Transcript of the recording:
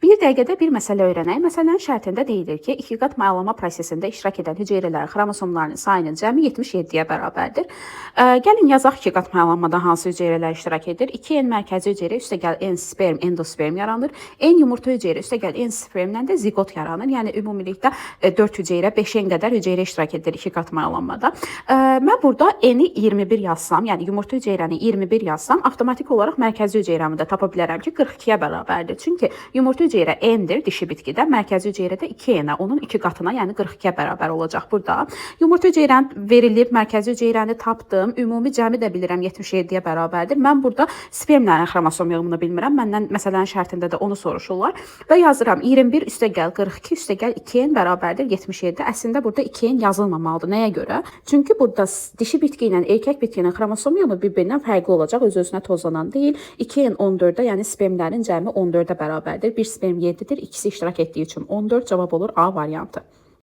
Bir dəqiqədə bir məsələ öyrənək. Məsələnin şərtində deyilir ki, iki qat mayalanma prosesində iştirak edən hüceyrələrin xromosomlarının sayının cəmi 77-yə bərabərdir. Gəlin yazaq ki, qat mayalanmada hansı hüceyrələr iştirak edir? 2N mərkəzi hüceyrə üstəgəl N sperm, endosperm yaranır. N yumurta hüceyrə üstəgəl N spermdən də zigot yaranır. Yəni ümumilikdə 4 hüceyrə, 5N qədər hüceyrə iştirak edir iki qat mayalanmada. Mən burada N-i 21 yazsam, yəni yumurta hüceyrəni 21 yazsam, avtomatik olaraq mərkəzi hüceyrəmi də tapa bilərəm ki, 42-yə bərabərdir. Çünki yumurta hüceyrə N-dir dişi bitkidə, mərkəzi hüceyrədə 2N-ə, onun 2 qatına, yəni 42-yə bərabər olacaq burada. Yumurta hüceyrəni verilib, mərkəzi hüceyrəni tapdım, ümumi cəmi də bilirəm 77-yə bərabərdir. Mən burada spermlərin xromosom yığımını bilmirəm, məndən məsələnin şərtində də onu soruşurlar və yazıram 21 üstəgəl 42 üstəgəl 2N bərabərdir 77. Əslində burada 2N yazılmamalıdır. Nəyə görə? Çünki burada dişi bitki ilə erkək bitkinin xromosom yığımı bir-birindən fərqli olacaq, öz-özünə tozlanan deyil. 2N 14-də, yəni spermlərin cəmi 14-ə bərabərdir. Bir sperm 7-dir, ikisi iştirak etdiyi üçün 14 cavab olur A variantı.